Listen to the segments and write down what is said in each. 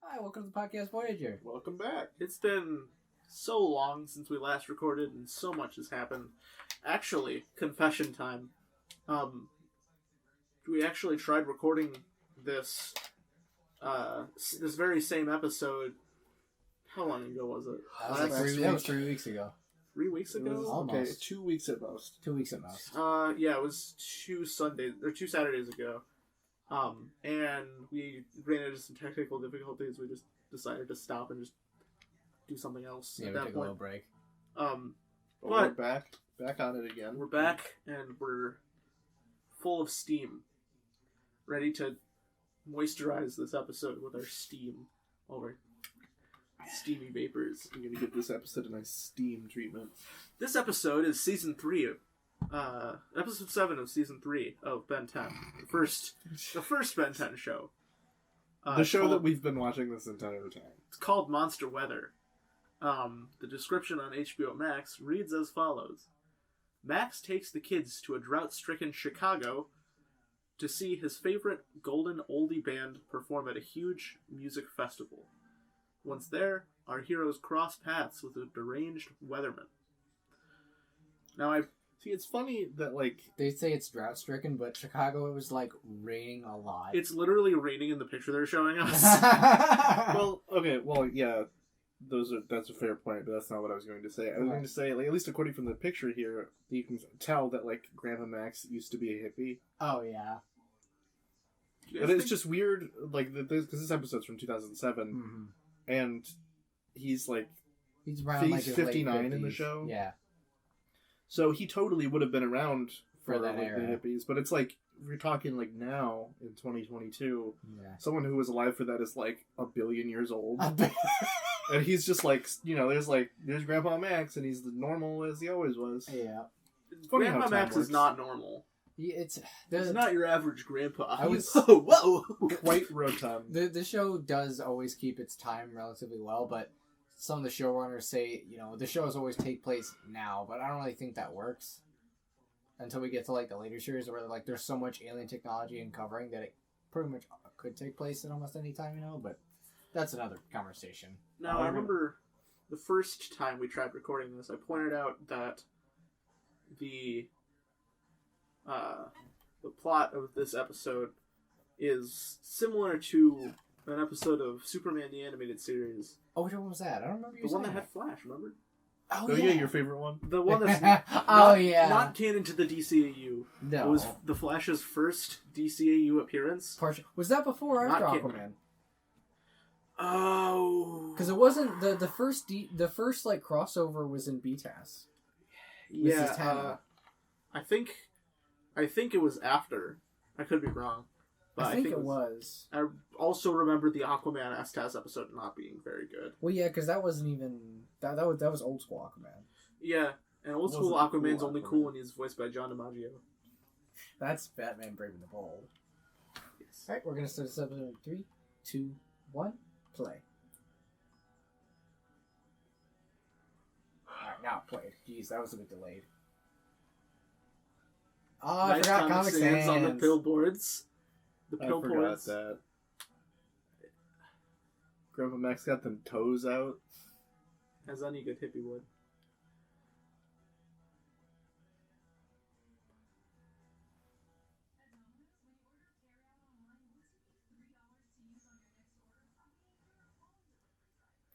Hi, welcome to the Podcast Voyager. Welcome back. It's been so long since we last recorded, and so much has happened. Actually, confession time. We actually tried recording this very same episode. How long ago was it? That was 3 weeks ago. 3 weeks ago? Almost. Okay, 2 weeks at most. 2 weeks at most. Yeah, it was 2 Saturdays ago. And we ran into some technical difficulties. We just decided to stop and just do something else Yeah, at we that took a point. little break. But we're back on it again. We're back, and we're full of steam, ready to moisturize this episode with our steam, all our steamy vapors. I'm gonna give this episode a nice steam treatment. This episode is season 3 of episode 7 of season 3 of Ben 10, the first Ben 10 show. The show that we've been watching this entire time. It's called Monster Weather. The description on HBO Max reads as follows. Max takes the kids to a drought-stricken Chicago to see his favorite golden oldie band perform at a huge music festival. Once there, our heroes cross paths with a deranged weatherman. Now, See, it's funny that, like... They say it's drought-stricken, but Chicago, it was, like, raining a lot. it's literally raining in the picture they're showing us. Yeah, that's a fair point, but that's not what I was going to say. I was going to say, like, at least according from the picture here, you can tell that, like, Grandpa Max used to be a hippie. Oh, yeah. But it's just weird, like, because this episode's from 2007, and he's, like... He's around, like, his 59 late 50s. in the show. Yeah. So he totally would have been around For that like, era. the hippies, but it's like we're talking like now in 2022. Yeah. Someone who was alive for that is like a billion years old, and he's just like there's Grandpa Max, and he's normal as he always was. Yeah. Grandpa Max is not normal. It's not your average grandpa. Whoa! Quite rotund. The show does always keep its time relatively well, but some of the showrunners say, the shows always take place now, but I don't really think that works until we get to, like, the later series where, like, there's so much alien technology and covering that it pretty much could take place at almost any time, but that's another conversation. Now, I remember the first time we tried recording this, I pointed out that the plot of this episode is similar to an episode of Superman the Animated Series. Oh, which one was that? I don't remember you The saying one that had Flash, remember? Oh, yeah, your favorite one? The one that's not canon to the DCAU. No. It was the Flash's first DCAU appearance. Was that before or after Not Aquaman? Oh. Because it wasn't the first like crossover was in BTAS. Yeah, I think it was after. I could be wrong. But I think it was. I also remember the Aquaman STAS episode not being very good. Well, yeah, because that wasn't even... That was old school Aquaman. Yeah, and old school Aquaman's only cool when he's voiced by John DiMaggio. That's Batman Brave and the Bold. Yes. Alright, we're going to start this episode in 3, 2, 1, play. Alright, now it played. Jeez, that was a bit delayed. Oh, I forgot Comic Sans on the billboards. The I billboards. forgot that. Grandpa Max got them toes out. As any good hippie would.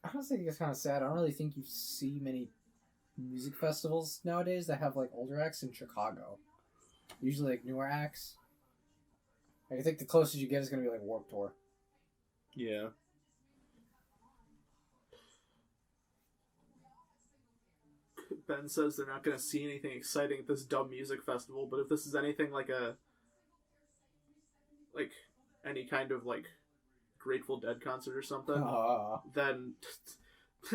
I honestly think it's kind of sad. I don't really think you see many music festivals nowadays that have, like, older acts in Chicago. Usually, like, newer acts. Like, I think the closest you get is going to be, like, Warped Tour. Yeah. Ben says they're not going to see anything exciting at this dumb music festival, but if this is anything like any kind of, like, Grateful Dead concert or something, then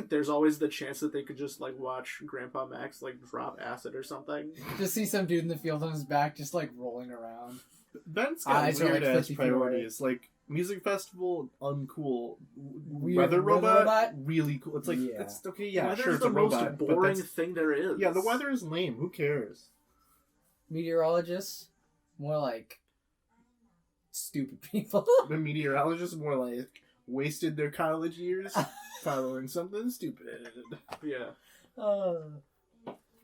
there's always the chance that they could just, like, watch Grandpa Max, like, drop acid or something. Just see some dude in the field on his back just, like, rolling around. Ben's got Eyes are, weird like, ass 50 feet priorities. Like, music festival, uncool. Weird Weather robot, really cool. It's like, Yeah. it's okay, yeah, Weather's sure, it's the a most robot. boring thing there is. Yeah, the weather is lame. Who cares? Meteorologists, more like stupid people. The meteorologist is more like wasted their college years following something stupid. Yeah.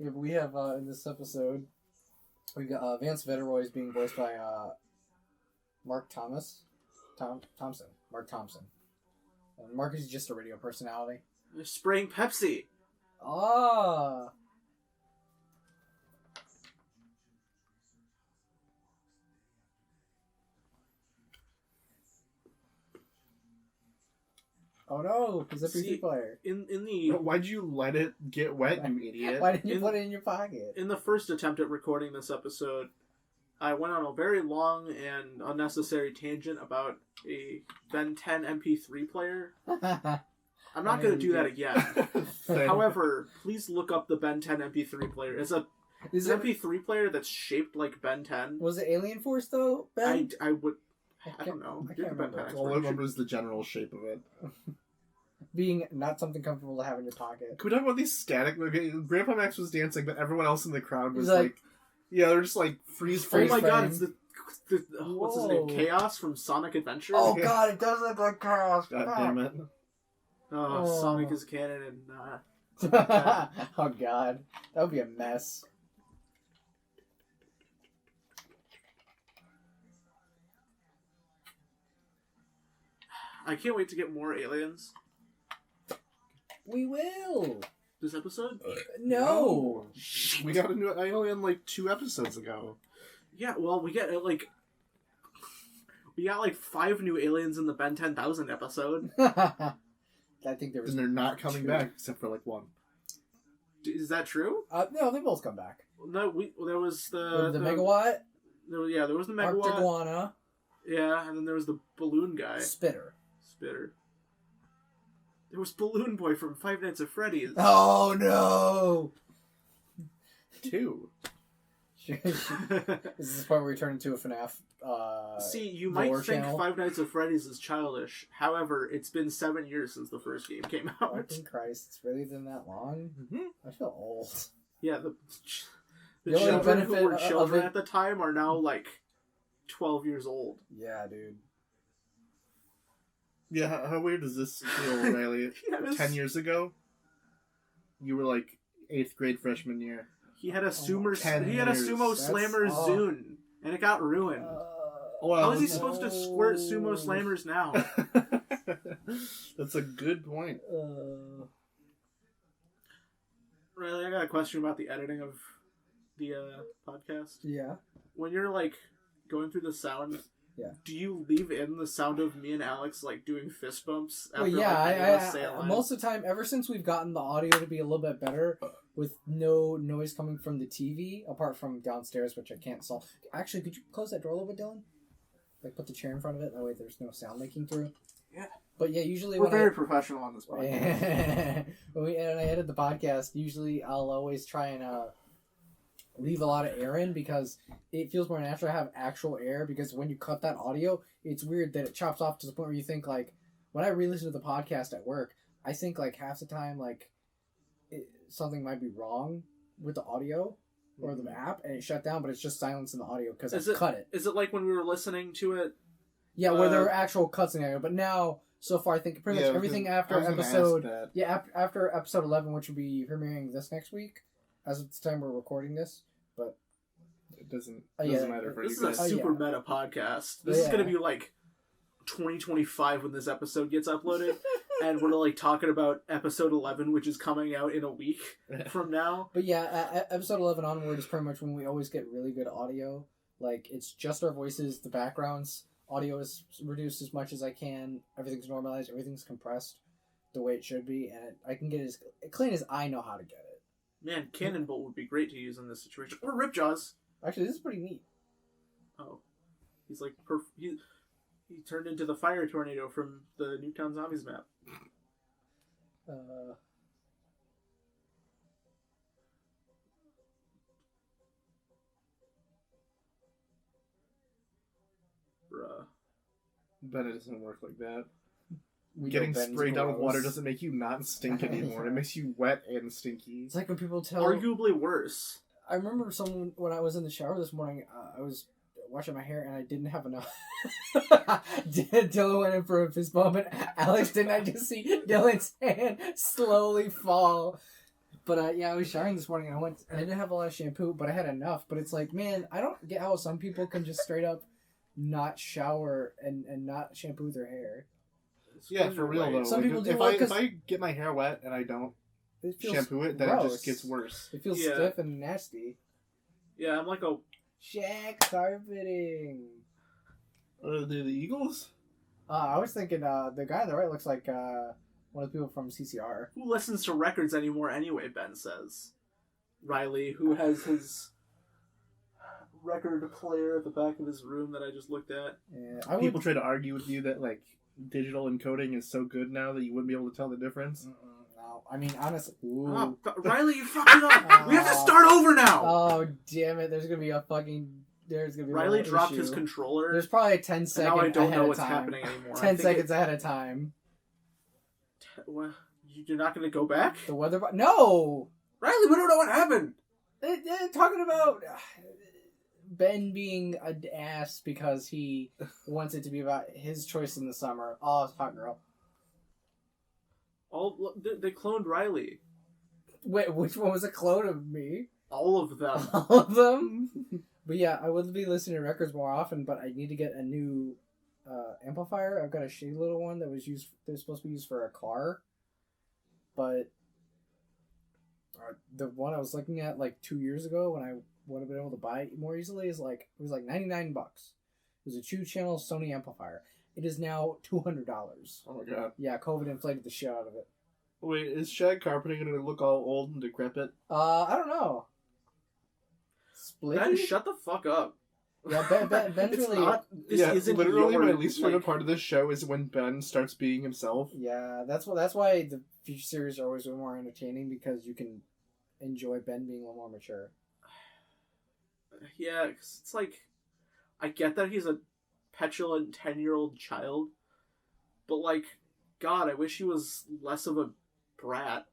We have in this episode, we got Vance Vetteroy is being voiced by Mark Thompson. Mark Thompson. And Mark is just a radio personality. They're spraying Pepsi. Ah. Oh no, he's a PC player. In the Why'd you let it get wet, you idiot? Why didn't you put it in your pocket? In the first attempt at recording this episode, I went on a very long and unnecessary tangent about a Ben 10 MP3 player. I'm not going to do that again. However, please look up the Ben 10 MP3 player. It's an MP3 player that's shaped like Ben 10. Was it Alien Force though, Ben? I don't know. I can't remember. All I remember is the general shape of it. Being not something comfortable to have in your pocket. Can we talk about these static... Okay, Grandpa Max was dancing, but everyone else in the crowd was like... Yeah, they're just like freeze Oh frame. my god, it's the what's his name? Chaos from Sonic Adventure? Oh god, it does look like Chaos. God damn it. Oh, Sonic is canon and... Oh god, that would be a mess. I can't wait to get more aliens. We will. This episode? No. We got a new alien like 2 episodes ago. Yeah, well, we got like 5 new aliens in the Ben 10,000 episode. I think there was. And they're not coming 2. back except for like 1. Is that true? No, they both come back. No, there was the megawatt. There was the megawatt. Arctiguana. Yeah, and then there was the balloon guy. Spitter. There was Balloon Boy from Five Nights at Freddy's. Oh no! 2. Is this the part where we turn into a FNAF? See, you might think channel? Five Nights at Freddy's is childish. However, it's been 7 years since the first game came out. Fucking Christ, it's really been that long? Mm-hmm. I feel old. Yeah, the The only children who benefit were of children it- at the time are now like 12 years old. Yeah, dude. Yeah, how weird does this feel, Riley? Yeah, 10 years ago? You were like 8th grade freshman year. He had a sumo 10 he had a years. sumo That's- slammer oh. Zune, and it got ruined. Well, How is he supposed to squirt sumo slammers now? That's a good point. Riley, I got a question about the editing of the podcast. Yeah. When you're like going through the sound, Yeah. do you leave in the sound of me and Alex like doing fist bumps after Well, yeah, like, any of us say a line? most of the time, ever since we've gotten the audio to be a little bit better, with no noise coming from the TV, apart from downstairs, which I can't solve. Actually, could you close that door a little bit, Dylan? Like, put the chair in front of it, that way there's no sound making through. Yeah. But yeah, usually We're when very professional on this podcast. when I edit the podcast, usually I'll always try and leave a lot of air in because it feels more natural to have actual air, because when you cut that audio, it's weird that it chops off to the point where you think, like, when I re-listen to the podcast at work, I think, like, half the time, like, something might be wrong with the audio or the app, and it shut down, but it's just silence in the audio because I cut it. Is it like when we were listening to it? Yeah, where there are actual cuts in the audio, but now, so far, I think pretty much everything after episode... Yeah, after episode 11, which will be premiering this next week, as of the time we're recording this, but... It doesn't yeah, matter for This you is guys. a super meta podcast. This is going to be like 2025 when this episode gets uploaded, and we're like talking about episode 11, which is coming out in a week from now. But yeah, episode 11 onward is pretty much when we always get really good audio. Like, it's just our voices, the backgrounds, audio is reduced as much as I can, everything's normalized, everything's compressed the way it should be, and I can get it as clean as I know how to get it. Man, Cannonbolt would be great to use in this situation. Or Ripjaws. Actually, this is pretty neat. Oh. He's like, he turned into the fire tornado from the Newtown Zombies map. Bruh. But it doesn't work like that. We Getting know Ben's sprayed down with gross. water doesn't make you not stink anymore. It makes you wet and stinky. It's like when people tell... Arguably worse. I remember someone, when I was in the shower this morning, I was washing my hair and I didn't have enough. Dylan went in for a fist bump, and Alex didn't. I just see Dylan's hand slowly fall. But yeah, I was showering this morning and I didn't have a lot of shampoo, but I had enough. But it's like, man, I don't get how some people can just straight up not shower and not shampoo their hair. Yeah, for real though. Some people do. If I get my hair wet and I don't shampoo it, then it just gets worse. It feels stiff and nasty. Yeah, I'm like a shag carpeting. Are they the Eagles? I was thinking the guy on the right looks like one of the people from CCR. Who listens to records anymore anyway, Ben says. Riley, who has his record player at the back of his room that I just looked at. Yeah, People try to argue with you that like digital encoding is so good now that you wouldn't be able to tell the difference. No, I mean, honestly... Oh, Riley, you fucked it up! We have to start over now! Oh, damn it. There's gonna be a fucking... Riley dropped his controller. There's probably a 10 second now I don't know what's time. happening anymore. 10 seconds ahead of time. What? You're not going to go back? The weather... No! Riley, we don't know what happened! They're talking about Ben being an ass because he wants it to be about his choice in the summer. Oh, it's hot girl. They cloned Riley. Wait, which one was a clone of me? All of them. All of them? But yeah, I would be listening to records more often, but I need to get a new amplifier. I've got a shitty little one that was supposed to be used for a car, but the one I was looking at like 2 years ago when I would have been able to buy it more easily was like $99. It was a 2-channel Sony amplifier. It is now $200. Oh my god! Yeah, COVID inflated the shit out of it. Wait, is shag carpeting going to look all old and decrepit? I don't know. Ben, shut the fuck up. Yeah, Ben's really... Literally my least favorite part of this show is when Ben starts being himself. Yeah, that's why the future series are always more entertaining, because you can enjoy Ben being a little more mature. Yeah, cause it's like... I get that he's a petulant 10-year-old child, but like, God, I wish he was less of a brat.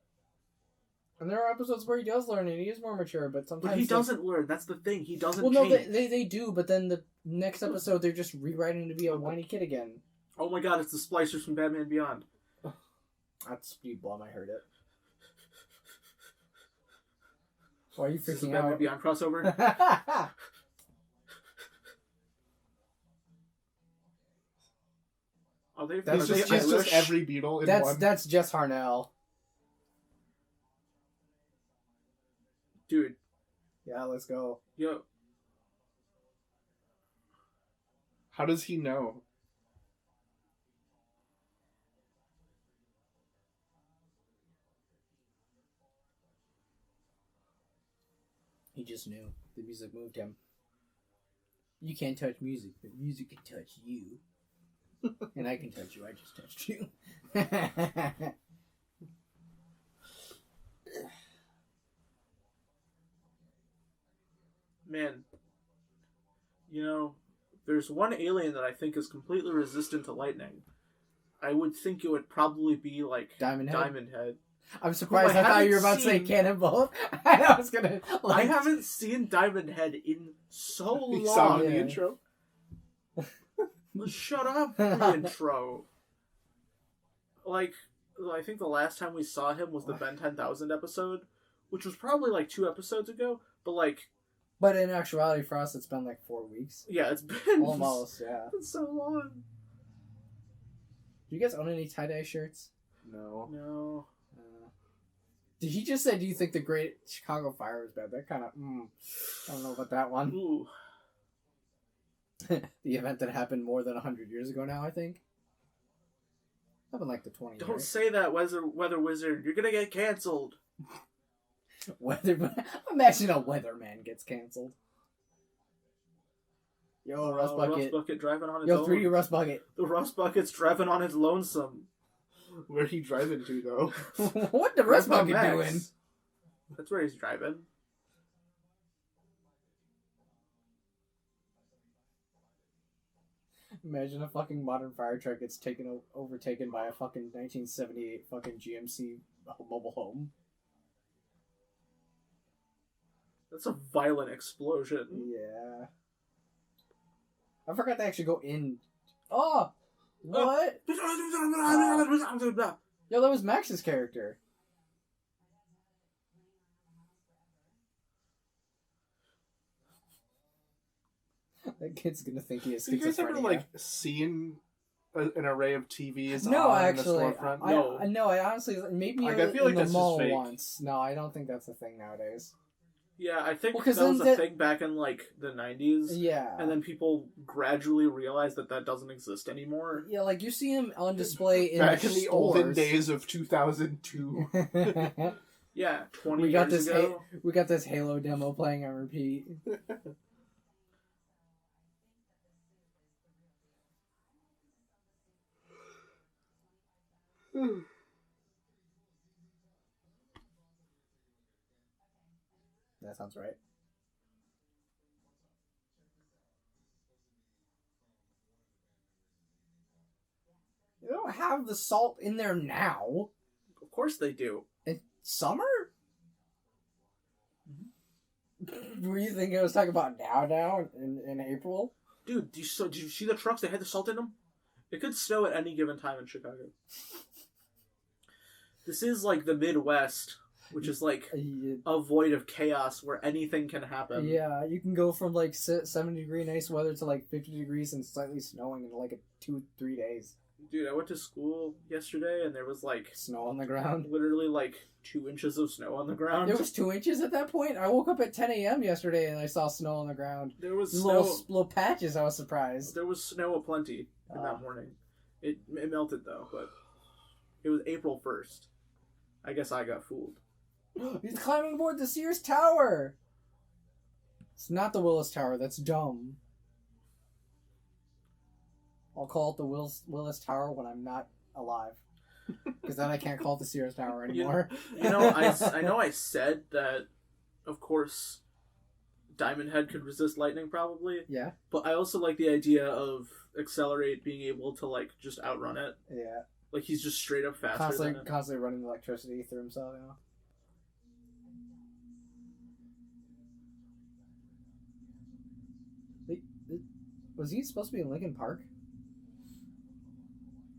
And there are episodes where he does learn and he is more mature, but sometimes... But he doesn't learn, that's the thing, he doesn't change. Well, no, they do, but then the next episode they're just rewriting to be a whiny kid again. Oh my god, it's the Splicers from Batman Beyond. That's Speed Blum, I heard it. Why are you freaking out? Batman Beyond crossover? That's just every Beatle in one. That's Jess Harnell. Dude. Yeah, let's go. Yo. How does he know? He just knew. The music moved him. You can't touch music, but music can touch you. And I can touch you, I just touched you. Man, you know, there's one alien that I think is completely resistant to lightning. I would think it would probably be like Diamond Head. I'm surprised. I thought you were about to say Cannonball. I was gonna. I haven't seen Diamond Head in so long. You saw him in the intro. Shut up, the intro. Like, I think the last time we saw him was the Ben 10,000 episode, which was probably like 2 episodes ago. But like. But in actuality, for us, it's been like 4 weeks. Yeah, it's been almost. Yeah, it's been so long. Do you guys own any tie-dye shirts? No. Did he just say, do you think the Great Chicago Fire was bad? That kind of, I don't know about that one. Ooh. The event that happened more than 100 years ago now, I think. Happened like the 20 Don't years. say that, Weather Wizard. You're gonna get canceled. Imagine a weatherman gets canceled. Yo, Rust Bucket. Rust Bucket driving on his own. 3D Rust Bucket. The Rust Bucket's driving on his lonesome. Where'd he drive into, though? What the Rust Bucket doing? That's where he's driving. Imagine a fucking modern fire truck gets overtaken by a fucking 1978 fucking GMC mobile home. That's a violent explosion. Yeah. I forgot they actually go in. Oh! What? Yo, that was Max's character. That kid's gonna think he has schizophrenia. You guys ever, like, seen an array of TVs no, on actually, in the storefront? No, I honestly, maybe like, I feel like in the that's mall just fake. once. No, I don't think that's a thing nowadays. Yeah, I think Well, that was a thing back in, like, the 90s. Yeah. And then people gradually realized that doesn't exist anymore. Yeah, like, you see him on display in back in the olden stores. days of 2002. Yeah, 20 years ago. We got this Halo demo playing on repeat. That sounds right. They don't have the salt in there now. Of course they do. In summer? Were you thinking I was talking about now in April? Dude, did you see the trucks? They had the salt in them? It could snow at any given time in Chicago. This is like the Midwest, which is like a void of chaos where anything can happen. Yeah, you can go from like 70-degree nice weather to like 50 degrees and slightly snowing in like 2-3 days. Dude, I went to school yesterday and there was like snow on the ground. Literally like 2 inches of snow on the ground. There was 2 inches at that point? I woke up at 10 a.m. yesterday and I saw snow on the ground. There was snow. Little patches, I was surprised. There was snow aplenty in that morning. It melted though, but it was April 1st. I guess I got fooled. He's climbing aboard the Sears Tower! It's not the Willis Tower, that's dumb. I'll call it the Willis Tower when I'm not alive. Because then I can't call it the Sears Tower anymore. I know I said that, of course, Diamond Head could resist lightning probably. Yeah. But I also like the idea of Accelerate being able to, like, just outrun it. Yeah. Like, he's just straight up faster than it. Constantly running electricity through himself, you know? Was he supposed to be in Lincoln Park?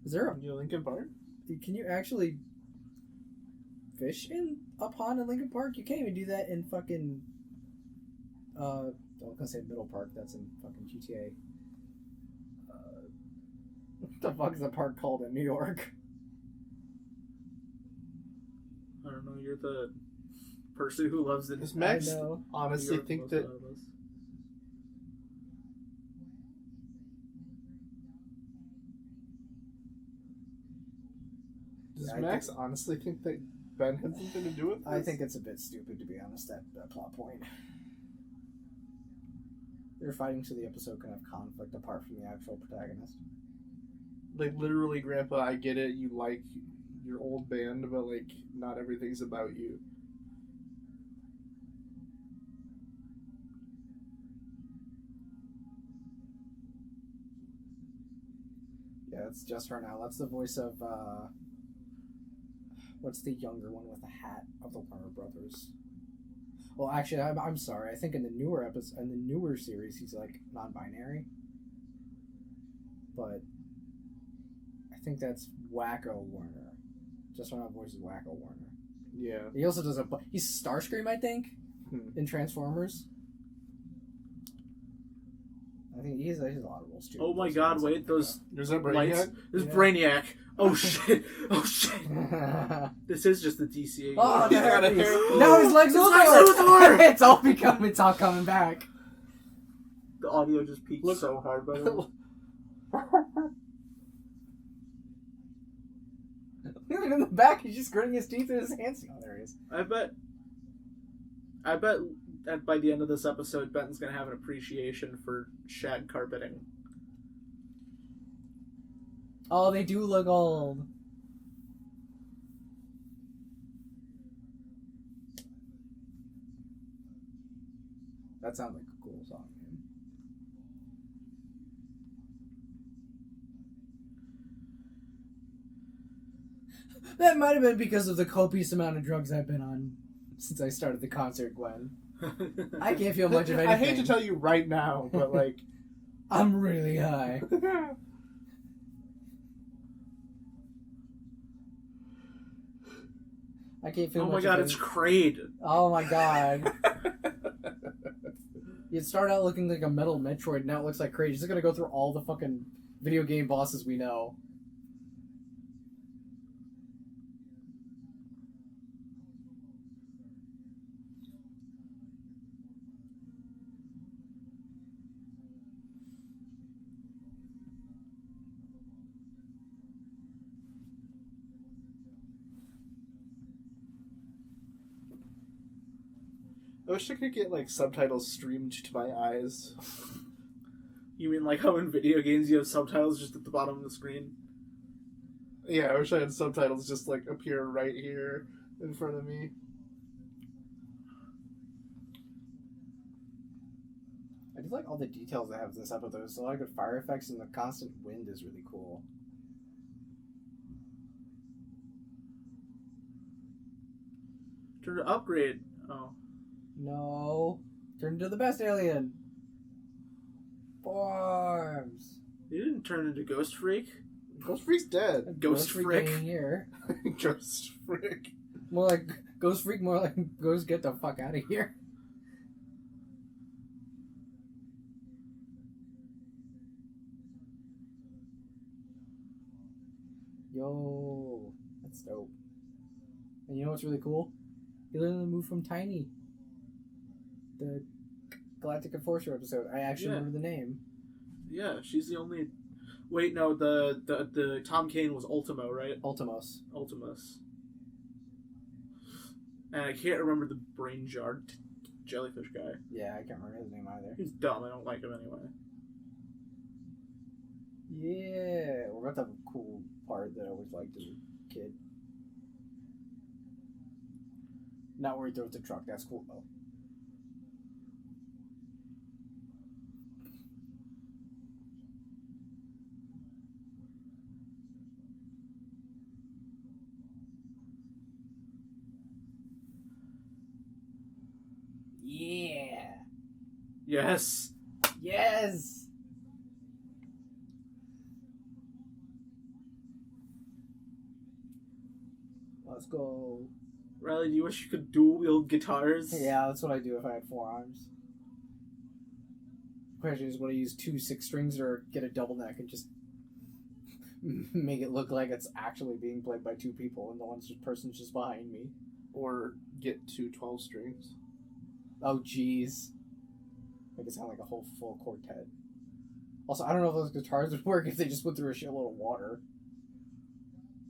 Is there a Lincoln Park? Can you actually fish in a pond in Lincoln Park? You can't even do that in fucking I was gonna say Middle Park, that's in fucking GTA. What the fuck is the park called in New York? I don't know, you're the person who loves it. Does Max honestly think that... Does Max honestly think that Ben had something to do with this? I think it's a bit stupid, to be honest, that plot point. They're fighting so the episode can have conflict apart from the actual protagonist. Like, literally, Grandpa, I get it, you like your old band, but, like, not everything's about you. Yeah, it's just her now. That's the voice of, what's the younger one with the hat of the Warner Brothers? Well, actually, I'm sorry. I think in the newer episode, in the newer series, he's like non-binary. But I think that's Wacko Warner. Just when I voices Wacko Warner. Yeah. He also does he's Starscream, I think, in Transformers. I think he has a lot of roles too. Oh my god! Wait, those there's that lights. Brainiac. There's Brainiac. Oh shit! Oh shit! This is just the DCA. Oh, Hair. no, his legs Luthor! It's all coming back. The audio just peaked so hard, by the way. Look at him in the back. He's just gritting his teeth in his hands. Oh, there he is. I bet that by the end of this episode, Benton's gonna have an appreciation for shag carpeting. Oh, they do look old. That sounds like a cool song, man. That might have been because of the copious amount of drugs I've been on since I started the concert, Gwen. I can't feel much of anything. I hate to tell you right now, but like... I'm really high. I can't feel Oh my much god, of it's it. Kraid. Oh my god. It started out looking like a metal Metroid, now it looks like crazy. It's gonna go through all the fucking video game bosses we know. I wish I could get like subtitles streamed to my eyes. You mean like how in video games you have subtitles just at the bottom of the screen? Yeah, I wish I had subtitles just like appear right here in front of me. I just like all the details they have in this episode. There's a lot of good fire effects, and the constant wind is really cool. Turn to upgrade. Oh. No. Turn into the best alien. Forms. You didn't turn into Ghost Freak. Ghost Freak's dead. Ghost Frick. ain't here. Ghost Freak. More like Ghost Freak, more like Ghost get the fuck out of here. Yo, that's dope. And you know what's really cool? He literally moved from Tiny. The Galactic Enforcer episode. I actually remember the name. Yeah, she's the only. Wait, no, the Tom Kane was Ultimo, right? Ultimos. Ultimus. And I can't remember the brain jar jellyfish guy. Yeah, I can't remember his name either. He's dumb. I don't like him anyway. Yeah, we're about to have a cool part that I always liked as a kid. Not where he throws the truck. That's cool though. Yeah. Yes. Yes. Let's go. Riley, do you wish you could dual wield guitars? Yeah, that's what I do if I had 4 arms. The question is, would I use 2 6 strings or get a double neck and just make it look like it's actually being played by 2 people and the person's just behind me? Or get 2 12 strings. Oh, jeez. Make it sound like a whole full quartet. Also, I don't know if those guitars would work if they just went through a shitload of water.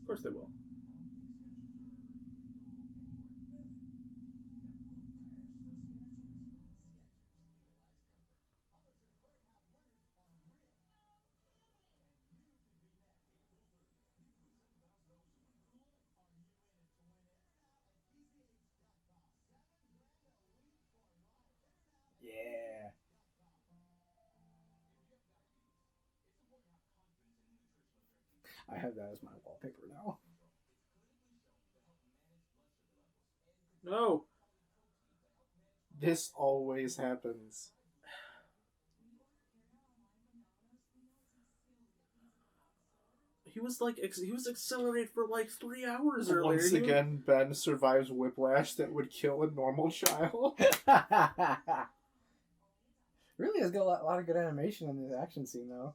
Of course they will. Yeah. I have that as my wallpaper now. No. This always happens. He was accelerated for like 3 hours earlier. Once again, Ben survives whiplash that would kill a normal child. Really has got a lot of good animation in this action scene, though.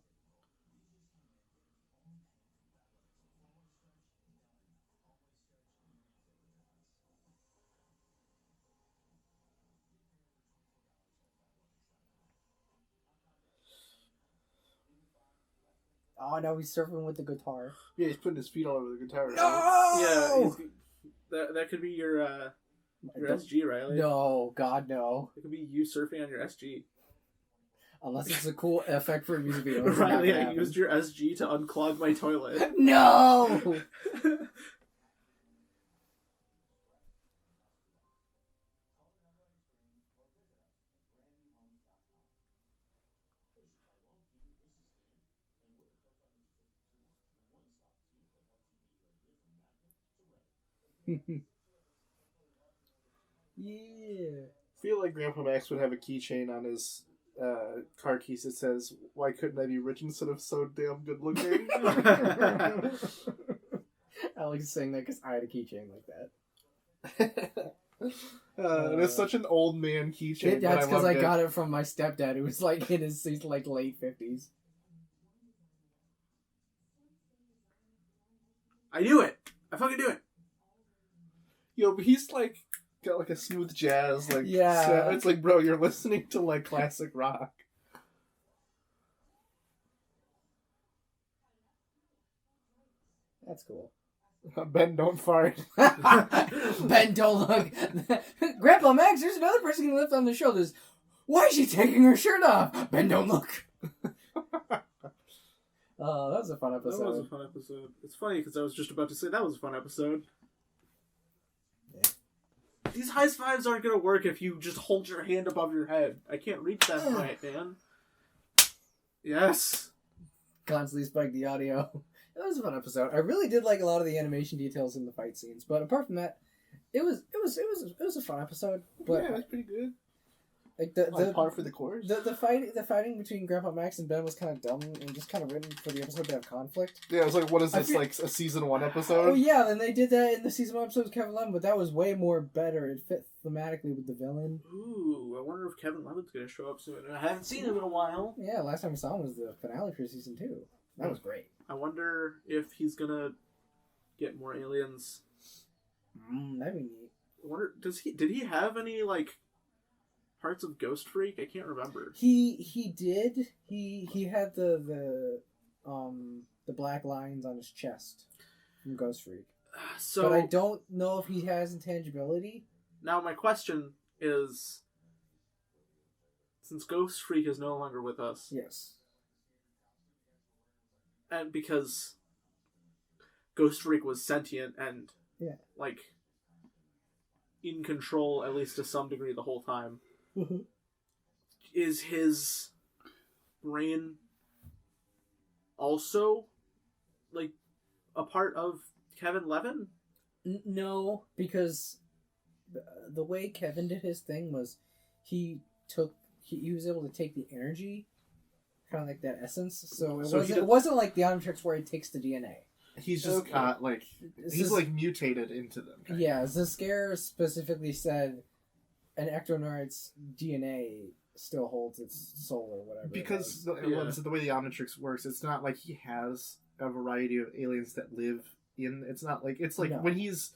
Oh no, he's surfing with the guitar. Yeah, he's putting his feet all over the guitar. No! Yeah, that could be your SG, Riley. No, God, no. It could be you surfing on your SG. Unless it's a cool effect for a music video. Riley, I used your SG to unclog my toilet. No! Yeah. I feel like Grandpa Max would have a keychain on his car keys that says, "Why couldn't I be rich instead of so damn good looking?" I like saying that because I had a keychain like that. And it's such an old man keychain. That's because I got it from my stepdad, who was like in his like late 50s. I knew it. I fucking knew it. Yo, but he's like got like a smooth jazz, like yeah. It's like, bro, you're listening to like classic rock. That's cool. Ben, don't fart. Ben, don't look. Grandpa Max, there's another person getting lifted on the shoulders. Why is she taking her shirt off? Ben, don't look. Oh, that was a fun episode. That was a fun episode. It's funny because I was just about to say that was a fun episode. Yeah. These high fives aren't going to work if you just hold your hand above your head. I can't reach that point, man. Yes. Constantly spike the audio. That was a fun episode. I really did like a lot of the animation details in the fight scenes, but apart from that, it was a fun episode. But yeah, it was pretty good. Like the par for the course. The fighting between Grandpa Max and Ben was kind of dumb and just kind of written for the episode to have conflict. Yeah, it was like, what is this, like a season 1 episode? Oh yeah, and they did that in the season 1 episode with Kevin Levin, but that was way more better. It fit thematically with the villain. Ooh, I wonder if Kevin Levin's going to show up soon. I haven't seen him in a while. Yeah, last time we saw him was the finale for season 2. That was great. I wonder if he's going to get more aliens. That'd be neat. I wonder, did he have any, like, parts of Ghost Freak? I can't remember. He did. He had the black lines on his chest from Ghost Freak. So, but I don't know if he has intangibility. Now my question is, since Ghost Freak is no longer with us, yes, and because Ghost Freak was sentient and like in control at least to some degree the whole time. Mm-hmm. Is his brain also like a part of Kevin Levin? No, because the way Kevin did his thing was he was able to take the energy, kind of like that essence. So it wasn't like the Omnitrix where he takes the DNA. He's just got like he's like mutated into them. Yeah, Zscair specifically said an ectoneuroid's DNA still holds its soul or whatever. Because the way the Omnitrix works, it's not like he has a variety of aliens that live in. It's not like when he's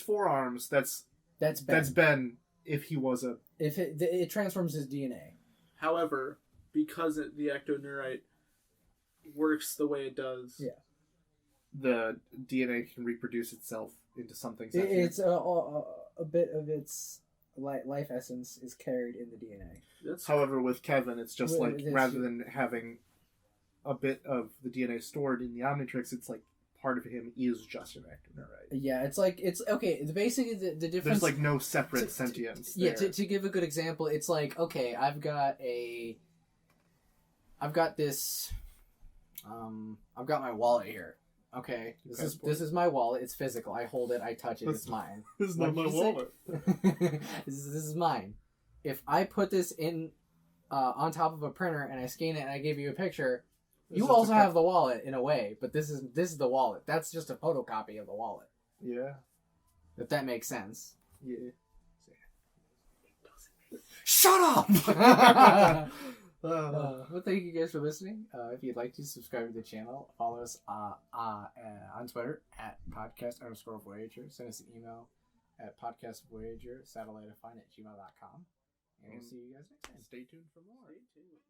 four arms. That's Ben. That's Ben. If he was if it transforms his DNA. However, because the ectoneuroid works the way it does, the DNA can reproduce itself into something. It's a bit of its life essence is carried in the DNA. However, with Kevin, it's just like rather than having a bit of the DNA stored in the Omnitrix, it's like part of him is just an ectoneuroid. Yeah, it's okay. Basically, the difference. There's like no separate sentience. Yeah, to give a good example, it's like, okay, I've got this. I've got my wallet here. Okay, this is my wallet. It's physical. I hold it. I touch it. It's mine. This is not my wallet. This is mine. If I put this in on top of a printer and I scan it and I give you a picture, you also have the wallet in a way. But this is the wallet. That's just a photocopy of the wallet. Yeah. If that makes sense. Yeah. Shut up! Well, thank you guys for listening. If you'd like to subscribe to the channel, follow us on Twitter at podcast_Voyager. Send us an email at podcastvoyager, satelliteofine@gmail.com. And we'll see you guys next time. Stay tuned for more. Stay tuned.